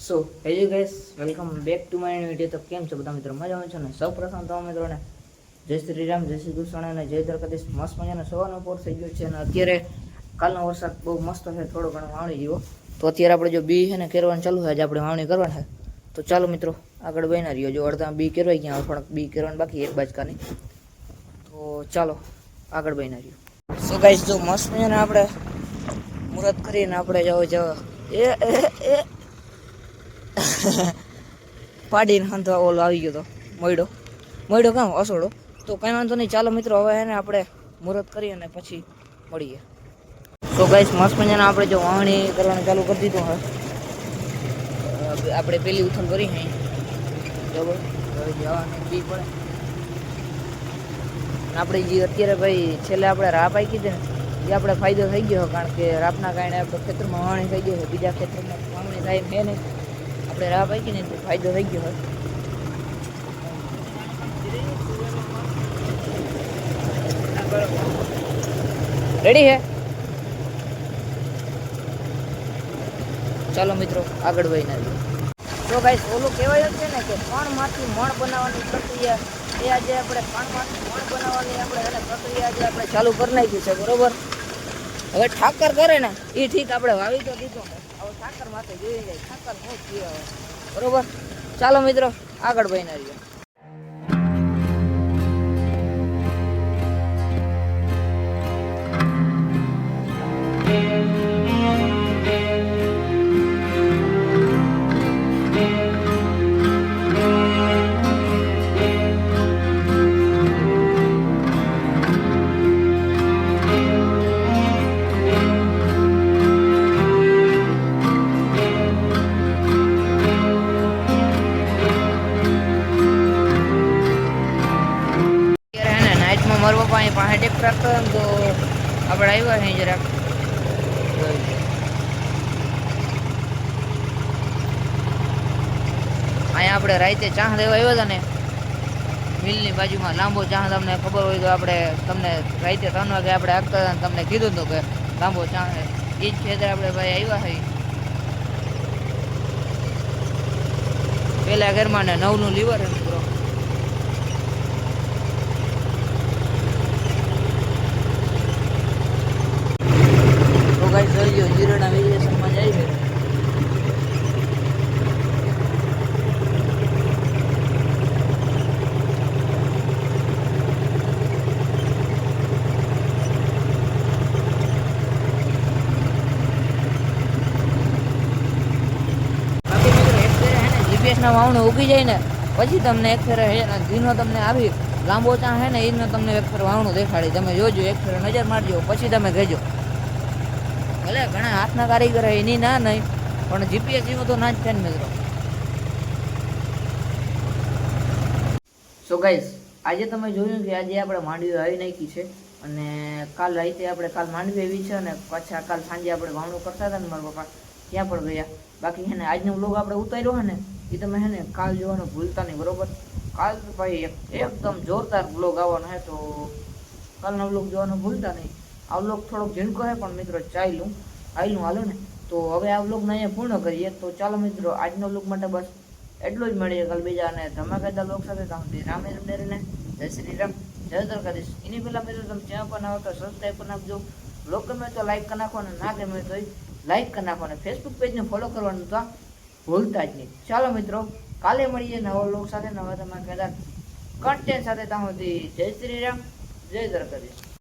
So hello guys, welcome back to my video. તો કેમ છો બધા મિત્રો? મજામાં છો ને? સૌ પ્રથમ તો મિત્રોને જય શ્રી રામ, જય શ્રી કૃષ્ણ અને જય દ્વારકાધીશ. મસ્ત મજાનો સવારનો પોર થઈ ગયો છે અને અત્યારે કાલનો વરસાદ બહુ મસ્ત છે, થોડો ઘણો વાવણી જેવો. તો અત્યારે આપણે જો બી છે ને કેરવાનું ચાલુ છે, આજે આપણે વાવણી કરવાની છે. તો ચાલો મિત્રો આગળ બન્યા રહ્યો. જો અડધા બી કેરવાઈ ગયા, થોડાક બી કેરવાનું બાકી એક બાજકાની. તો ચાલો આગળ બન્યા રહ્યો. સો ગાઈસ, જો મસ્ત મજાને આપણે મુહૂર્ત કરીને આપણે જાવ એ પાડીને હંધો ઓલો આવી ગયો તો મોયડો કામ અસોડો. તો કઈ વાંધો નહીં, ચાલો મિત્રો હવે એને આપણે મુહૂર્ત કરી અને પછી મળીએ. તો ગાઈસ, મસ્ત મજાના આપણે જો વાવણી કરવાનું ચાલુ કરી દીધું હવે. આપણે પેલી ઉથલ કરી હે બરાબર, હવે જવાનું બી પડે. આપણે જે અત્યારે ભાઈ છેલ્લે આપણે રાપ આવી કીધી ને, એ આપણે ફાયદો થઈ ગયો, કારણ કે રાપના કારણે આપણે ખેતરમાં વાવણી થઈ ગઈ છે. બીજા ખેતરમાં વાવણી થાય છે નહીં, આપણે રાહ પાકી ને ફાયદો થઈ ગયો હોય. રેડી હે? ચાલો મિત્રો આગળ વધીને. તો ગાઈસ, ઓલું કહેવાય છે ને કે પાણમાંથી મણ બનાવવાની પ્રક્રિયા, એ આજે આપણે પાણમાંથી મણ બનાવવાની આપણે એને પ્રક્રિયા આજે આપણે ચાલુ કરી નાખી છે, બરોબર. હવે ઠાકર કરે ને એ ઠીક, આપણે વાવી તો દીધો ને, હવે ઠાકર માથે જોઈ જાય, ઠાકર નો કીએ હવે, બરોબર. ચાલો મિત્રો આગળ વધીને રહીએ. મારા પપ્પા અહીં પાસે ટેક્ટર રાખતો હતો, તો આપણે આવ્યા છે જરાક. અહીંયા આપણે રાતે ચા દેવા આવ્યા હતા ને, મિલની બાજુમાં લાંબો ચા. તમને ખબર હોય તો આપણે તમને રાતે 3 વાગે આપણે આગતા હતા, તમને કીધું હતું કે લાંબો ચા છે. એ જ ખેતર આપણે ભાઈ આવ્યા છે. પેલા ઘરમાં ને 9નું લીવર છે મિત્રો. જોઈ લો, જીરોના વેરિએશનમાં જાય છે. જીપીએસના વાવણું ઉગી જાય ને પછી તમને એક ફેરે ધીનો તમને આવી લાંબો ચા છે ને, એનો તમને એક ફેર વાવણું દેખાડી. તમે જોજો, એક ફેર નજર મારજો, પછી તમે કહેજો. ભલે ઘણા હાથના કારીગર એની ના નહીં, પણ જીપીએસ જેવું તો ના જ થાય ને મિત્રો. સો ગાઈસ, આજે તમે જોયું કે આજે આપણે માંડવી આવી નાખી છે, અને કાલ રાતે આપણે માંડવી આવી છે, અને પાછા કાલ સાંજે આપણે વાવણું કરતા હતા ને, મારા પપ્પા ત્યાં પણ ગયા. બાકી છે ને આજનો વ્લોગ આપણે ઉતાર્યો છે ને, એ તમે છે ને કાલ જોવાનું ભૂલતા નહીં, બરોબર. કાલ ભાઈ એકદમ જોરદાર વ્લોગ આવવાનો છે, તો કાલનો વ્લોગ જોવાનું ભૂલતા નહીં. આ વ્લોગ થોડોક ઝીણકો છે પણ મિત્રો ચાલ્યું હાલો ને. તો હવે આ વ્લોગને અહીંયા પૂર્ણ કરીએ. તો ચાલો મિત્રો, આજનો વ્લોગ માટે બસ એટલું જ. મળીએ કાલ બીજા અને ધમાકેદાર વ્લોગ સાથે. તમે રામે રમને જય શ્રી રામ, જય દ્વારકાધીશ. એની પહેલાં મિત્રો તમે ચેનલ પર ના હો તો સબસ્ક્રાઈબ કરી નાખજો. વ્લોગ ગમે તો લાઈક કરી નાખો, અને ના ગમે તો લાઈક કરી નાખો, અને ફેસબુક પેજને ફોલો કરવાનું તો ભૂલતા જ નહીં. ચાલો મિત્રો, કાલે મળીએ નવા વ્લોગ સાથે, નવા ધમાકેદાર કન્ટેન્ટ સાથે. ત્યાં સુધી જય શ્રી રામ, જય દ્વારકાધીશ.